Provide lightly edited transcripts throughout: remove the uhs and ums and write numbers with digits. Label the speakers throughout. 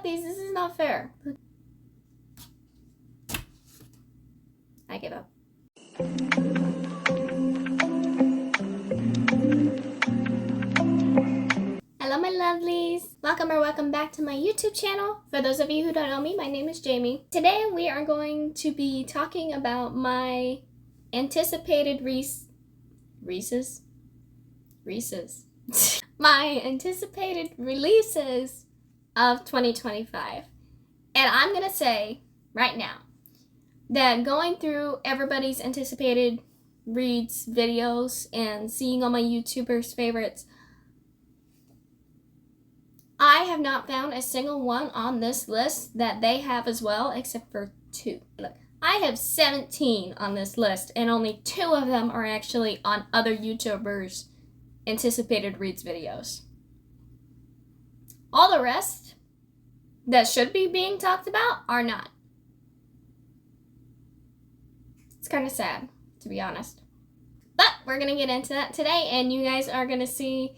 Speaker 1: about these. This is not fair. I give up. Hello my lovelies. Welcome back to my YouTube channel. For those of you who don't know me, my name is Jamie. Today we are going to be talking about my anticipated Reese's? My anticipated releases of 2025. And I'm gonna say right now that going through everybody's anticipated reads videos and seeing all my YouTubers' favorites, I have not found a single one on this list that they have as well, except for 2. Look, I have 17 on this list, and only 2 of them are actually on other YouTubers' anticipated reads videos. All the rest that should be being talked about are not. It's kind of sad, to be honest. But we're going to get into that today, and you guys are going to see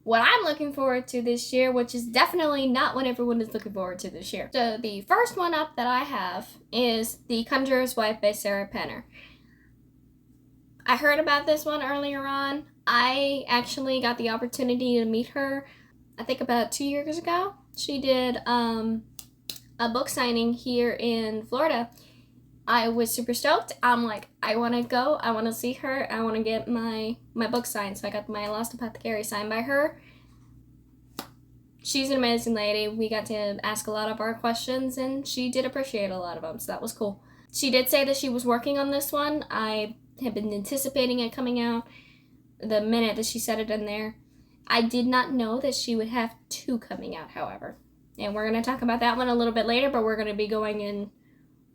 Speaker 1: what I'm looking forward to this year, which is definitely not what everyone is looking forward to this year. So the first one up that I have is The Conjurer's Wife by Shari Lapena. I heard about this one earlier on. I actually got the opportunity to meet her, I think about 2 years ago. She did a book signing here in Florida. I was super stoked. I'm like, I want to go. I want to see her. I want to get my book signed. So I got my Lost Apothecary signed by her. She's an amazing lady. We got to ask a lot of our questions, and she did appreciate a lot of them, so that was cool. She did say that she was working on this one. I have been anticipating it coming out the minute that she said it in there. I did not know that she would have 2 coming out, however. And we're going to talk about that one a little bit later, but we're going to be going in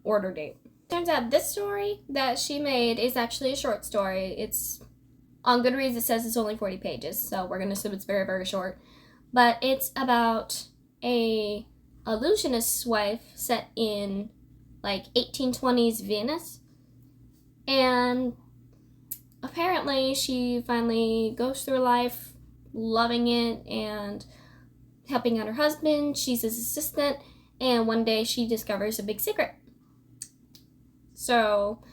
Speaker 1: order date. Turns out this story that she made is actually a short story. It's on Goodreads, it says it's only 40 pages, so we're going to assume it's very, very short. But it's about a illusionist's wife set in like 1820s Venice. And apparently she finally goes through life loving it and helping out her husband. She's his assistant, and one day she discovers a big secret. So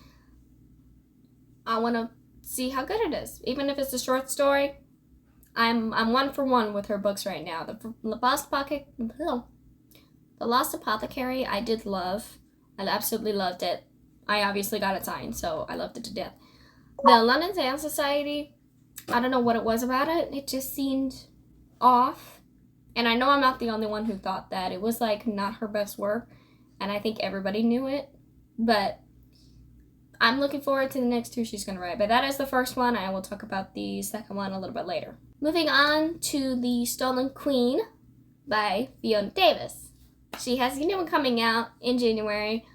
Speaker 1: I want to see how good it is. Even if it's a short story, I'm 1 for 1 with her books right now. The Lost Apothecary I did love. I absolutely loved it. I obviously got it signed, so I loved it to death. The London Dance Society, I don't know what it was about it. It just seemed off. And I know I'm not the only one who thought that. It was like not her best work, and I think everybody knew it. But I'm looking forward to the next 2 she's going to write. But that is the first one. I will talk about the second one a little bit later. Moving on to The Stolen Queen by Fiona Davis. She has a new one coming out in January.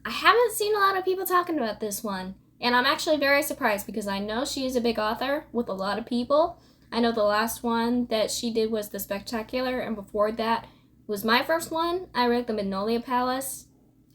Speaker 1: I haven't seen a lot of people talking about this one. And I'm actually very surprised because I know she is a big author with a lot of people. I know the last one that she did was The Spectacular, and before that was my first one. I read The Magnolia Palace.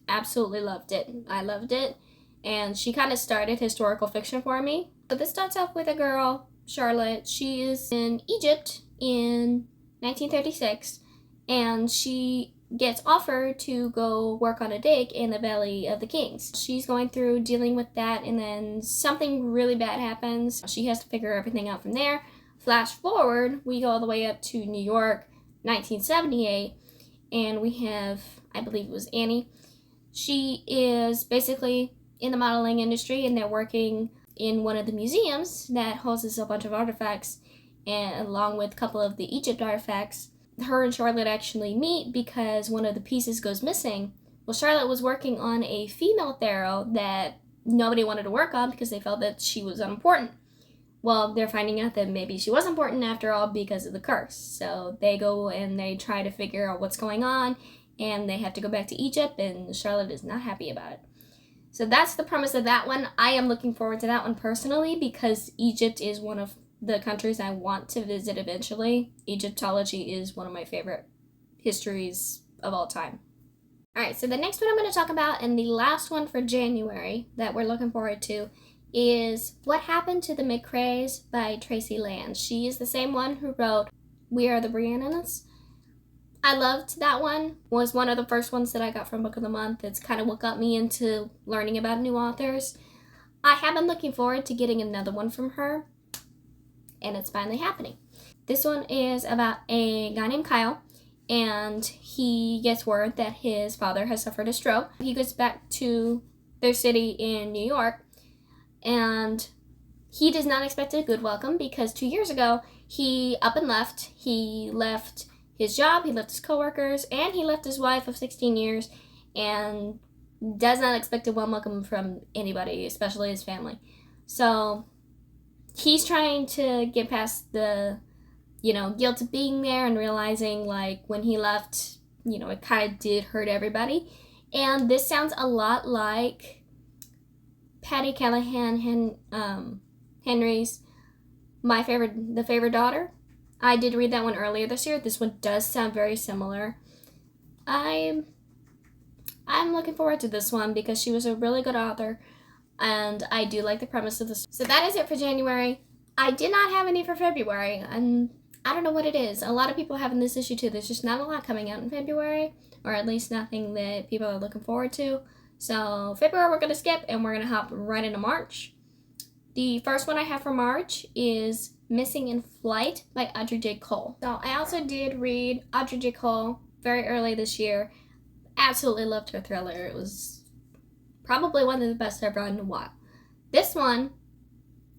Speaker 1: Absolutely loved it. I loved it. And she kind of started historical fiction for me. But this starts off with a girl, Charlotte. She is in Egypt in 1936, and she gets offered to go work on a dig in the Valley of the Kings. She's going through dealing with that, and then something really bad happens. She has to figure everything out from there. Flash forward, we go all the way up to New York, 1978, and we have, I believe it was Annie. She is basically in the modeling industry, and they're working in one of the museums that houses a bunch of artifacts, and along with a couple of the Egypt artifacts. Her and Charlotte actually meet because one of the pieces goes missing. Well, Charlotte was working on a female pharaoh that nobody wanted to work on because they felt that she was unimportant. Well, they're finding out that maybe she was important after all because of the curse. So they go and they try to figure out what's going on, and they have to go back to Egypt, and Charlotte is not happy about it. So that's the premise of that one. I am looking forward to that one personally because Egypt is one of the countries I want to visit eventually. Egyptology is one of my favorite histories of all time. Alright, so the next one I'm going to talk about, and the last one for January that we're looking forward to, is What Happened to the McCraes by Tracy Land. She is the same one who wrote We Are the Briannas. I loved that one. Was one of the first ones that I got from Book of the Month. It's kind of what got me into learning about new authors. I have been looking forward to getting another one from her, and it's finally happening. This one is about a guy named Kyle, and he gets word that his father has suffered a stroke. He goes back to their city in New York, and he does not expect a good welcome because 2 years ago, he up and left. He left his job, he left his coworkers, and he left his wife of 16 years, and does not expect a warm welcome from anybody, especially his family. So he's trying to get past the, guilt of being there and realizing, like, when he left, it kind of did hurt everybody. And this sounds a lot like Patty Callahan Henry's The Favorite Daughter. I did read that one earlier this year. This one does sound very similar. I'm looking forward to this one because she was a really good author, and I do like the premise of this. So that is it for January. I did not have any for February, and I don't know what it is. A lot of people having this issue too. There's just not a lot coming out in February, or at least nothing that people are looking forward to. So February we're going to skip, and we're going to hop right into March. The first one I have for March is Missing in Flight by Audrey J. Cole. So I also did read Audrey J. Cole very early this year. Absolutely loved her thriller. It was probably one of the best I've read in a while. This one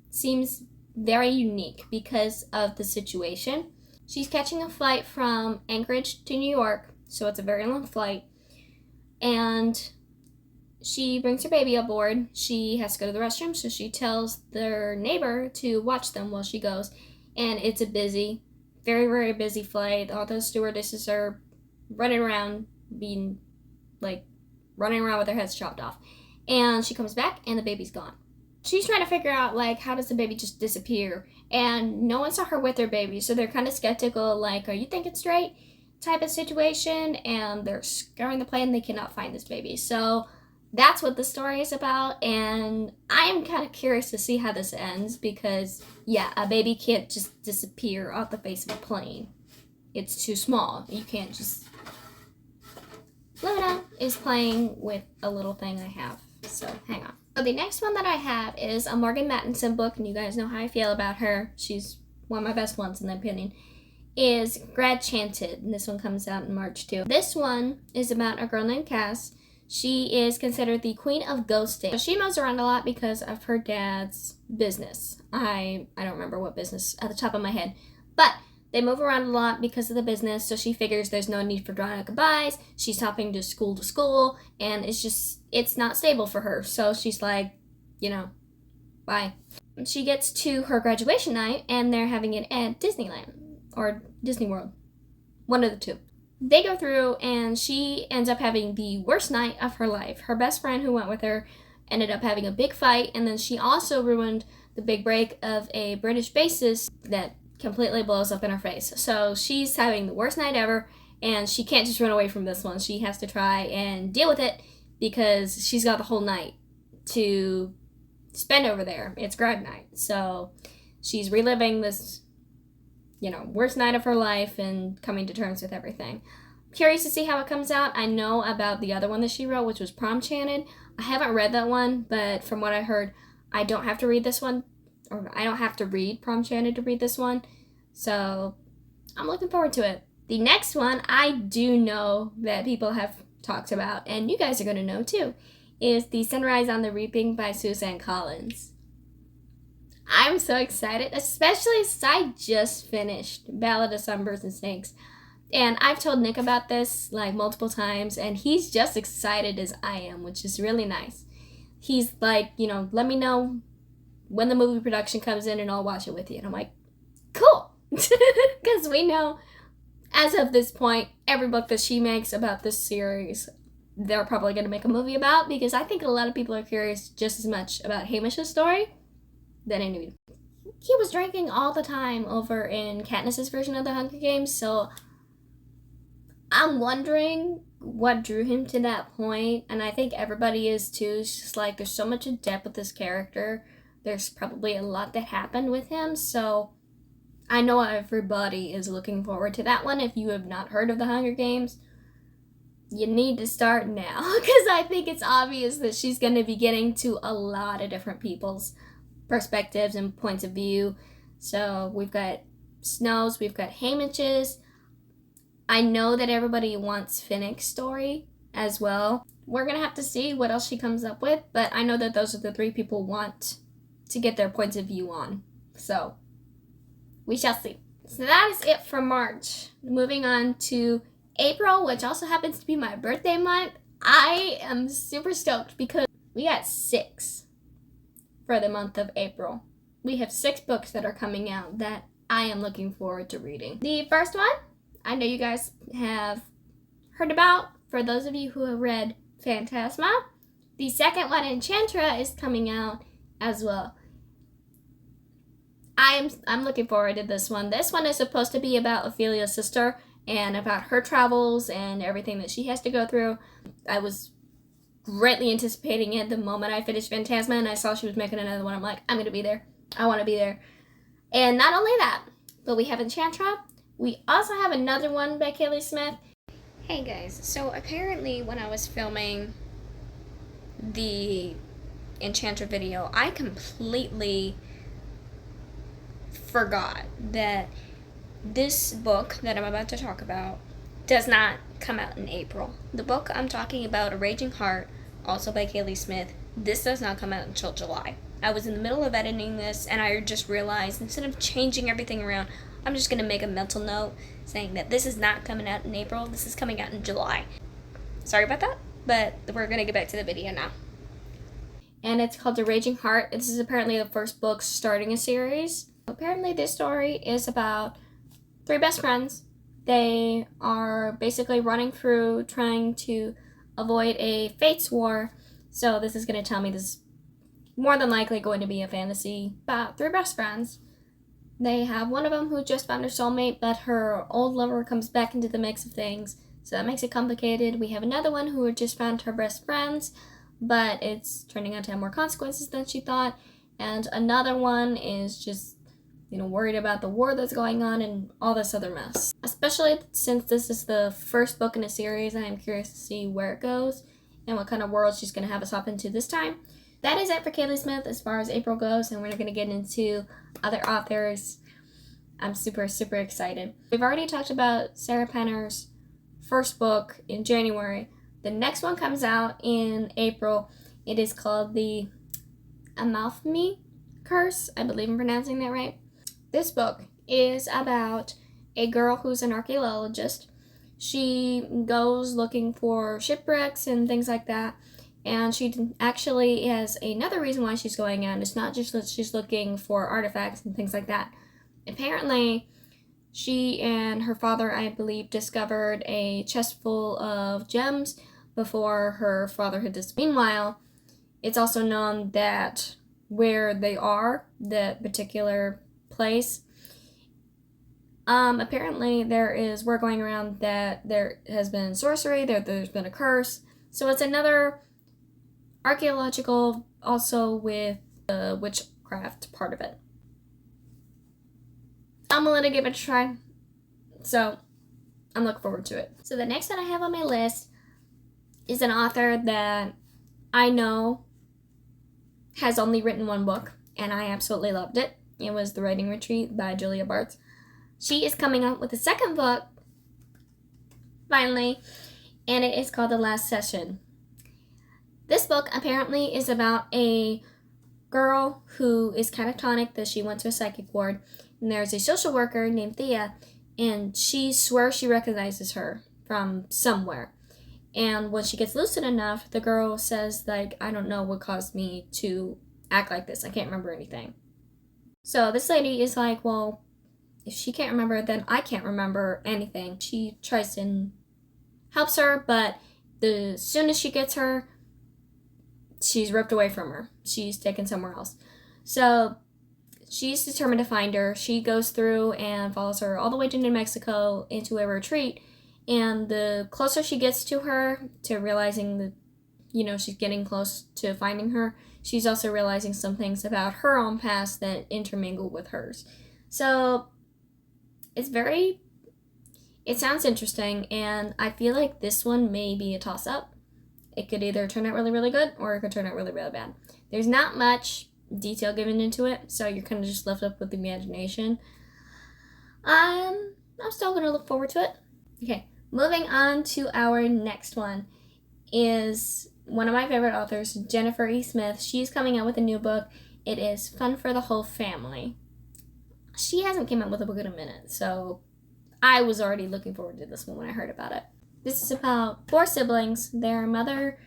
Speaker 1: seems very unique because of the situation. She's catching a flight from Anchorage to New York, so it's a very long flight, and she brings her baby aboard. She has to go to the restroom, so she tells their neighbor to watch them while she goes, and it's a busy, very, very busy flight. All those stewardesses are running around with their heads chopped off, and she comes back and the baby's gone. She's trying to figure out, like, how does the baby just disappear, and no one saw her with her baby, so they're kind of skeptical, like, are you thinking straight type of situation, and they're scouring the plane. They cannot find this baby. So that's what the story is about, and I am kind of curious to see how this ends because, yeah, a baby can't just disappear off the face of a plane. It's too small. You can't just... Luna is playing with a little thing I have, so hang on. So the next one that I have is a Morgan Matson book, and you guys know how I feel about her. She's one of my best ones in my opinion. Is Grad Chanted, and this one comes out in March too. This one is about a girl named Cass. She is considered the queen of ghosting. So she moves around a lot because of her dad's business. I don't remember what business at the top of my head, but they move around a lot because of the business, so she figures there's no need for drawing out goodbyes. She's hopping to school, and it's not stable for her. So she's like, bye. She gets to her graduation night, and they're having it at Disneyland, or Disney World. One of the two. They go through, and she ends up having the worst night of her life. Her best friend who went with her ended up having a big fight, and then she also ruined the big break of a British bassist that completely blows up in her face. So she's having the worst night ever, and she can't just run away from this one. She has to try and deal with it because she's got the whole night to spend over there. It's grad night. So she's reliving this, worst night of her life and coming to terms with everything. Curious to see how it comes out. I know about the other one that she wrote, which was Prom Chanted. I haven't read that one, but from what I heard, I don't have to read this one. Or I don't have to read Prom Chanted to read this one. So I'm looking forward to it. The next one I do know that people have talked about, and you guys are going to know too, is The Sunrise on the Reaping by Suzanne Collins. I'm so excited, especially since I just finished Ballad of Songbirds and Snakes. And I've told Nick about this like multiple times, and he's just excited as I am, which is really nice. He's like, let me know when the movie production comes in and I'll watch it with you. And I'm like, cool. Because we know, as of this point, every book that she makes about this series, they're probably going to make a movie about, because I think a lot of people are curious just as much about Hamish's story than I knew. He was drinking all the time over in Katniss's version of the Hunger Games, so I'm wondering what drew him to that point, and I think everybody is too. It's just like, there's so much depth with this character. There's probably a lot that happened with him, so I know everybody is looking forward to that one. If you have not heard of the Hunger Games, you need to start now, because I think it's obvious that she's going to be getting to a lot of different people's perspectives and points of view. So we've got Snow's, we've got Haymitch's. I know that everybody wants Finnick's story as well. We're going to have to see what else she comes up with, but I know that those are the three people want to get their points of view on. So we shall see. So that is it for March. Moving on to April, which also happens to be my birthday month. I am super stoked because we got 6 for the month of April. We have 6 books that are coming out that I am looking forward to reading. The first one, I know you guys have heard about, for those of you who have read Phantasma. The second one, Enchantra, is coming out as well. I'm looking forward to this one. This one is supposed to be about Ophelia's sister and about her travels and everything that she has to go through. I was greatly anticipating it the moment I finished Phantasma and I saw she was making another one. I'm like, I'm going to be there. I want to be there. And not only that, but we have Enchantra. We also have another one by Kaylie Smith. Hey guys, so apparently when I was filming the Enchantra video, I completely forgot that this book that I'm about to talk about does not come out in April. The book I'm talking about, A Raging Heart, also by Kaylie Smith, this does not come out until July. I was in the middle of editing this and I just realized instead of changing everything around, I'm just going to make a mental note saying that this is not coming out in April, this is coming out in July. Sorry about that, but we're going to get back to the video now. And it's called A Raging Heart. This is apparently the first book starting a series. Apparently this story is about 3 best friends. They are basically running through trying to avoid a fates war. So this is going to tell me this is more than likely going to be a fantasy about 3 best friends. They have one of them who just found her soulmate, but her old lover comes back into the mix of things. So that makes it complicated. We have another one who just found her best friends, but it's turning out to have more consequences than she thought. And another one is just, worried about the war that's going on and all this other mess. Especially since this is the first book in a series, I am curious to see where it goes and what kind of world she's going to have us hop into this time. That is it for Kaylie Smith as far as April goes, and we're going to get into other authors. I'm super, super excited. We've already talked about Sarah Penner's first book in January. The next one comes out in April. It is called The Amalthami Curse. I believe I'm pronouncing that right. This book is about a girl who's an archaeologist. She goes looking for shipwrecks and things like that. And she actually has another reason why she's going out. It's not just that she's looking for artifacts and things like that. Apparently, she and her father, I believe, discovered a chest full of gems before her father had disappeared. Meanwhile, it's also known that where they are, that particular place, apparently there is word going around that there has been sorcery, there's been a curse. So it's another archaeological, also with the witchcraft part of it. I'm going to give it a try. So I'm looking forward to it. So the next one I have on my list is an author that I know has only written 1 book, and I absolutely loved it. It was The Writing Retreat by Julia Bartz. She is coming out with a 2nd book, finally, and it is called The Last Session. This book apparently is about a girl who is catatonic, that she went to a psychic ward, and there's a social worker named Thea, and she swears she recognizes her from somewhere. And when she gets lucid enough, the girl says, I don't know what caused me to act like this. I can't remember anything. So this lady is like, well, if she can't remember, then I can't remember anything. She tries and helps her, but as soon as she gets her, she's ripped away from her. She's taken somewhere else. So she's determined to find her. She goes through and follows her all the way to New Mexico into a retreat. And the closer she gets to her, to realizing that, she's getting close to finding her, she's also realizing some things about her own past that intermingle with hers. So it sounds interesting, and I feel like this one may be a toss-up. It could either turn out really, really good, or it could turn out really, really bad. There's not much detail given into it, so you're kind of just left up with the imagination. I'm still going to look forward to it. Okay, moving on to our next one is one of my favorite authors, Jennifer E. Smith. She's coming out with a new book. It is Fun for the Whole Family. She hasn't came out with a book in a minute, so I was already looking forward to this one when I heard about it. This is about 4 siblings. Their mother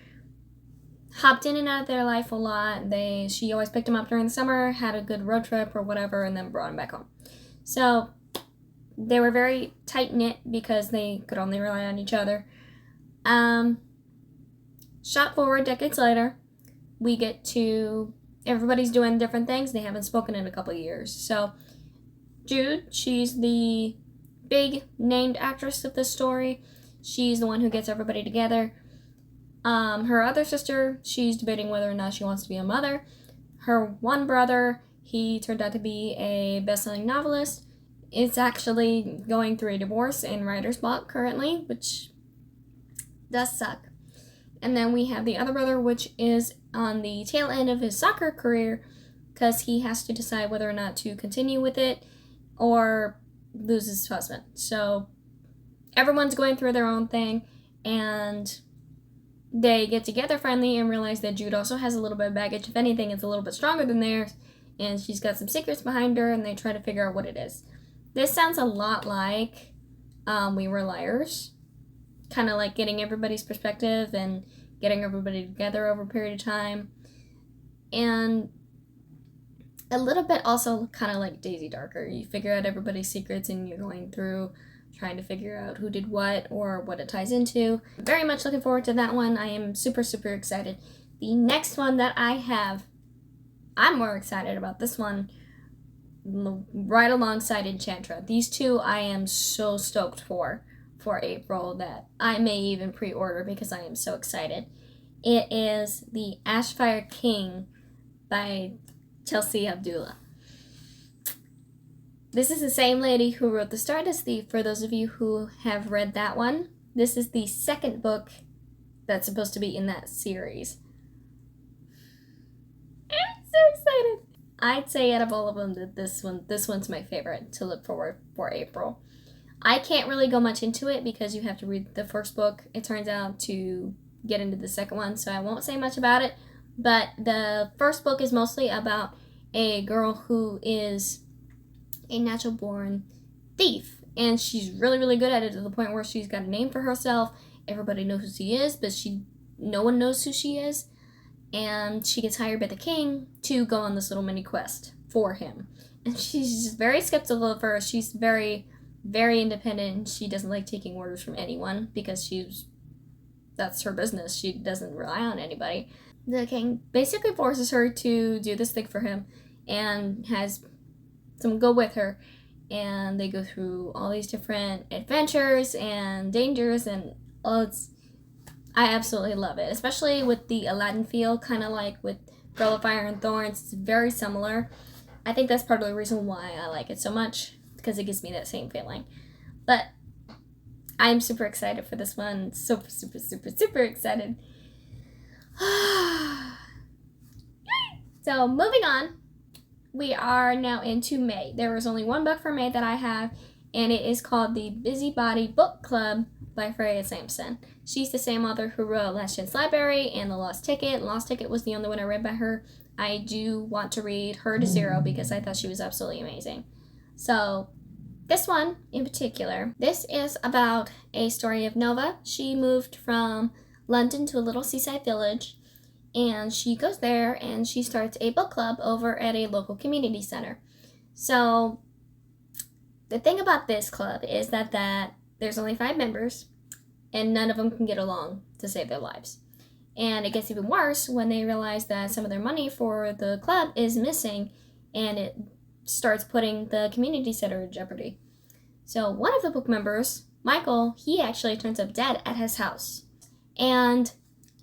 Speaker 1: hopped in and out of their life a lot. She always picked them up during the summer, had a good road trip or whatever, and then brought them back home. So they were very tight-knit because they could only rely on each other. Shot forward decades later, we get to everybody's doing different things. They haven't spoken in a couple of years. So Jude, she's the big named actress of this story. She's the one who gets everybody together. Her other sister, she's debating whether or not she wants to be a mother. Her one brother, he turned out to be a best-selling novelist. Is actually going through a divorce and writer's block currently, which does suck. And then we have the other brother, which is on the tail end of his soccer career because he has to decide whether or not to continue with it or lose his husband. So everyone's going through their own thing, and they get together finally and realize that Jude also has a little bit of baggage. If anything, it's a little bit stronger than theirs, and she's got some secrets behind her, and they try to figure out what it is. This sounds a lot like We Were Liars, kind of like getting everybody's perspective and getting everybody together over a period of time, and a little bit also kind of like Daisy Darker. You figure out everybody's secrets and you're going through trying to figure out who did what or what it ties into. Very much looking forward to that one. I am super, super excited. The next one that I have, I'm more excited about this one right alongside Enchantra. These two I am so stoked for April that I may even pre-order because I am so excited. It is The Ashfire King by Chelsea Abdullah. This is the same lady who wrote The Stardust Thief, for those of you who have read that one. This is the second book that's supposed to be in that series. I'm so excited. I'd say out of all of them that this one's my favorite to look forward for April. I can't really go much into it because you have to read the first book, it turns out, to get into the second one, so I won't say much about it. But the first book is mostly about a girl who is a natural-born thief, and she's really, really good at it to the point where she's got a name for herself. Everybody knows who she is, but no one knows who she is, and she gets hired by the king to go on this little mini quest for him. And she's just very skeptical at first. She's very, very independent, and she doesn't like taking orders from anyone because that's her business. She doesn't rely on anybody. The king basically forces her to do this thing for him and has some go with her, and they go through all these different adventures and dangers, and I absolutely love it, especially with the Aladdin feel, kind of like with Girl of Fire and Thorns. It's very similar. I think that's part of the reason why I like it so much, because it gives me that same feeling. But I'm super excited for this one. Super, super, super, super excited. So moving on, we are now into May. There is only one book for May that I have, and it is called The Busybody Book Club by Freya Sampson. She's the same author who wrote Last Chance Library and The Lost Ticket. Lost Ticket was the only one I read by her. I do want to read Her to Zero because I thought she was absolutely amazing. So this one in particular, this is about a story of Nova. She moved from London to a little seaside village, and she goes there and she starts a book club over at a local community center. So the thing about this club is that there's only 5 members, and none of them can get along to save their lives. And it gets even worse when they realize that some of their money for the club is missing, and it starts putting the community center in jeopardy. So one of the book members, Michael, he actually turns up dead at his house. And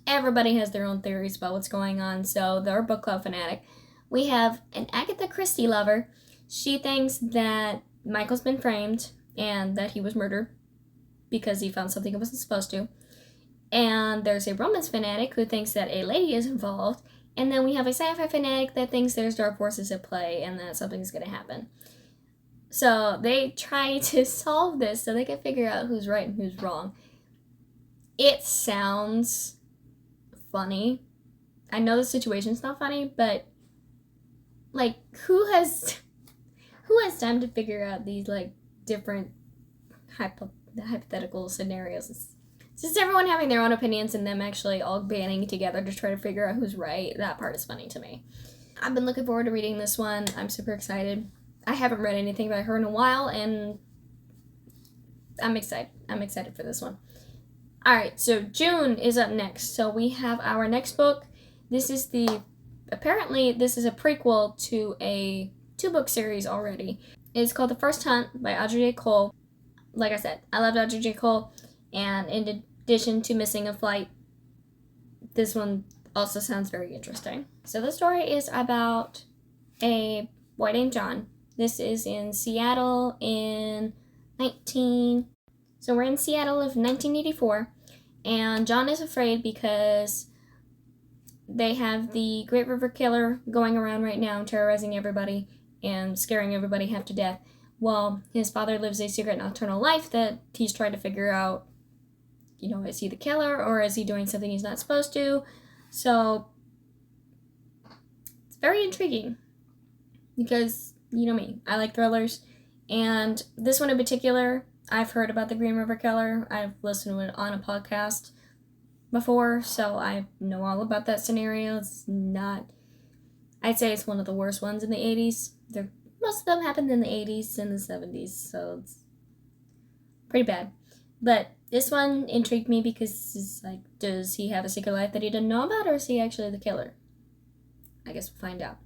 Speaker 1: everybody has their own theories about what's going on, so they're a book club fanatic. We have an Agatha Christie lover. She thinks that Michael's been framed and that he was murdered because he found something he wasn't supposed to. And there's a romance fanatic who thinks that a lady is involved. And then we have a sci-fi fanatic that thinks there's dark forces at play and that something's going to happen. So they try to solve this so they can figure out who's right and who's wrong. It sounds funny. I know the situation's not funny, but like who has time to figure out these like different hypothetical scenarios? It's just everyone having their own opinions and them actually all banding together to try to figure out who's right. That part is funny to me. I've been looking forward to reading this one. I'm super excited. I haven't read anything by her in a while, and I'm excited. I'm excited for this one. Alright, so June is up next. So we have our next book. Apparently this is a prequel to a 2-book series already. It's called The First Hunt by Audrey J. Like I said, I loved Audrey J. And in addition to Missing a Flight, this one also sounds very interesting. So the story is about a boy named John. This is in Seattle So we're in Seattle of 1984, and John is afraid because they have the Great River Killer going around right now, terrorizing everybody and scaring everybody half to death, while his father lives a secret nocturnal life that he's trying to figure out, is he the killer or is he doing something he's not supposed to? So it's very intriguing because, you know me, I like thrillers, and this one in particular, I've heard about the Green River Killer. I've listened to it on a podcast before, so I know all about that scenario. I'd say it's one of the worst ones in the 80s. Most of them happened in the 80s and the 70s, so it's pretty bad. But this one intrigued me because it's like, does he have a secret life that he didn't know about, or is he actually the killer? I guess we'll find out.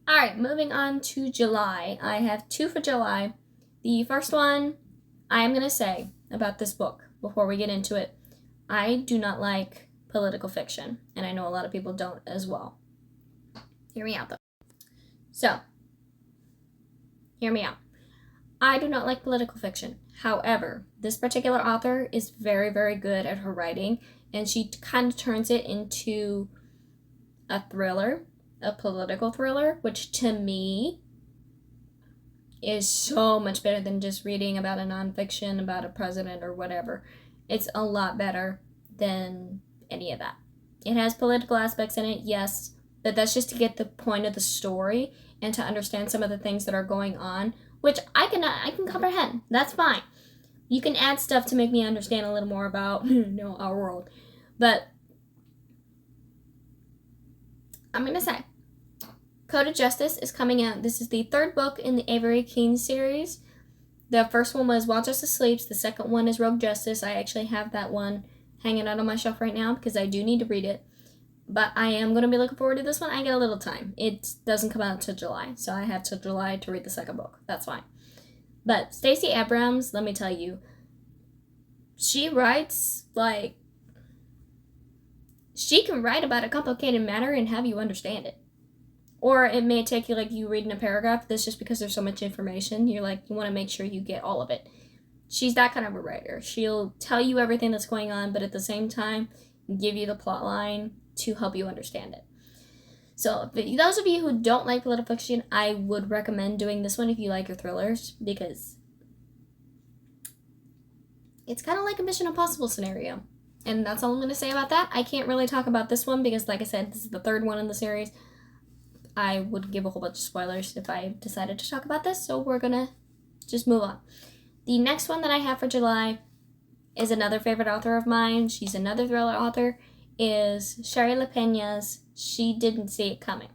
Speaker 1: Alright, moving on to July. I have 2 for July. The first one, I am going to say about this book before we get into it, I do not like political fiction, and I know a lot of people don't as well. Hear me out, though. So, hear me out. I do not like political fiction. However, this particular author is very, very good at her writing, and she kind of turns it into a thriller, a political thriller, which to me is so much better than just reading about a nonfiction about a president or whatever. It's a lot better than any of that. It has political aspects in it, yes, but that's just to get the point of the story and to understand some of the things that are going on, which I can comprehend. That's fine. You can add stuff to make me understand a little more about our world. But I'm going to say, Code of Justice is coming out. This is the 3rd book in the Avery King series. The first one was While Justice Sleeps. The second one is Rogue Justice. I actually have that one hanging out on my shelf right now because I do need to read it. But I am going to be looking forward to this one. I get a little time. It doesn't come out until July, so I have till July to read the second book. That's fine. But Stacey Abrams, let me tell you, she writes like... She can write about a complicated matter and have you understand it. Or it may take you, like, you reading a paragraph. That's just because there's so much information. You're like, you want to make sure you get all of it. She's that kind of a writer. She'll tell you everything that's going on, but at the same time, give you the plot line to help you understand it. So, those of you who don't like political fiction, I would recommend doing this one if you like your thrillers, because it's kind of like a Mission Impossible scenario. And that's all I'm going to say about that. I can't really talk about this one because, like I said, this is the 3rd one in the series. I would give a whole bunch of spoilers if I decided to talk about this, so we're gonna just move on. The next one that I have for July is another favorite author of mine. She's another thriller author, is Shari Lapena's She Didn't See It Coming.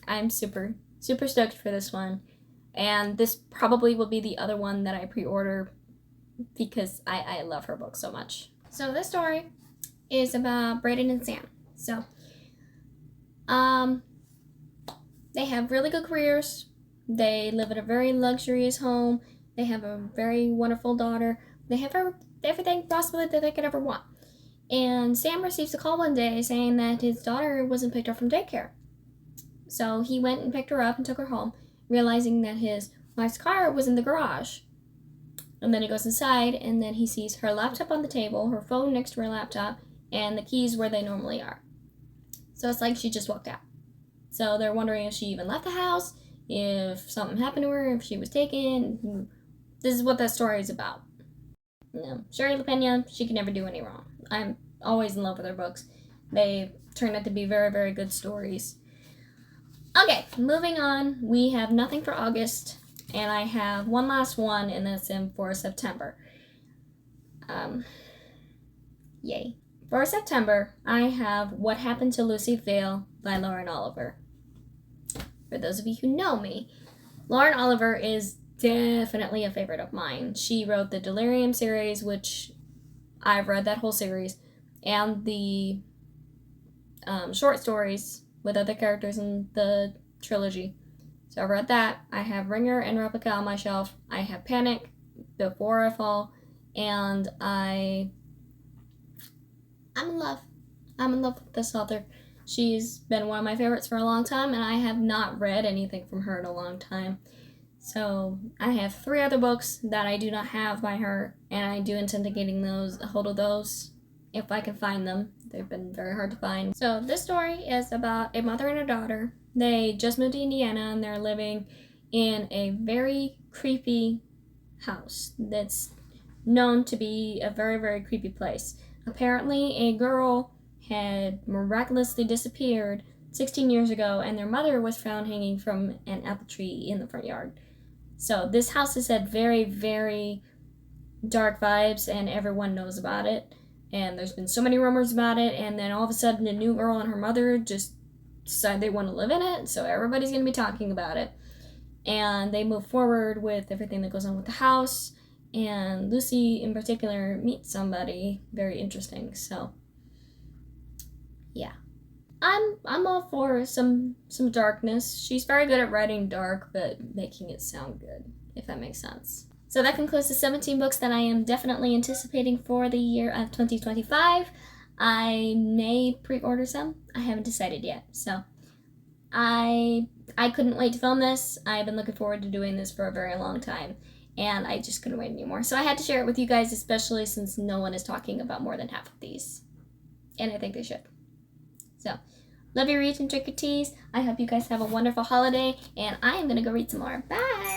Speaker 1: I'm super, super stoked for this one, and this probably will be the other one that I pre-order because I love her book so much. So this story is about Brayden and Sam. So, they have really good careers. They live in a very luxurious home. They have a very wonderful daughter. They have everything possibly that they could ever want. And Sam receives a call one day saying that his daughter wasn't picked up from daycare. So he went and picked her up and took her home, realizing that his my car was in the garage. And then he goes inside, and then he sees her laptop on the table, her phone next to her laptop, and the keys where they normally are. So it's like she just walked out. So they're wondering if she even left the house, if something happened to her, if she was taken. This is what that story is about. Shari Lapena, she can never do any wrong. I'm always in love with her books. They turn out to be very, very good stories. Okay, moving on. We have nothing for August, and I have one last one, and that's in for September. Yay. For September, I have What Happened to Lucy Vale by Lauren Oliver. For those of you who know me, Lauren Oliver is definitely a favorite of mine. She wrote the Delirium series, which I've read that whole series, and the short stories with other characters in the trilogy. So I read that. I have Ringer and Replica on my shelf. I have Panic, Before I Fall, and I'm in love. I'm in love with this author. She's been one of my favorites for a long time, and I have not read anything from her in a long time. So I have 3 other books that I do not have by her, and I do intend to getting a hold of those if I can find them. They've been very hard to find. So this story is about a mother and a daughter. They just moved to Indiana, and they're living in a very creepy house that's known to be a very, very creepy place. Apparently, a girl had miraculously disappeared 16 years ago, and their mother was found hanging from an apple tree in the front yard. So this house has had very, very dark vibes, and everyone knows about it. And there's been so many rumors about it, and then all of a sudden a new girl and her mother just decide they want to live in it, so everybody's going to be talking about it. And they move forward with everything that goes on with the house, and Lucy in particular meets somebody very interesting. So yeah, I'm all for some darkness. She's very good at writing dark but making it sound good, if that makes sense. So that concludes the 17 books that I am definitely anticipating for the year of 2025. I may pre-order some. I haven't decided yet. So I couldn't wait to film this. I've been looking forward to doing this for a very long time, and I just couldn't wait anymore. So I had to share it with you guys, especially since no one is talking about more than half of these. And I think they should. So, love your reads and drink your teas. I hope you guys have a wonderful holiday, and I am going to go read some more. Bye!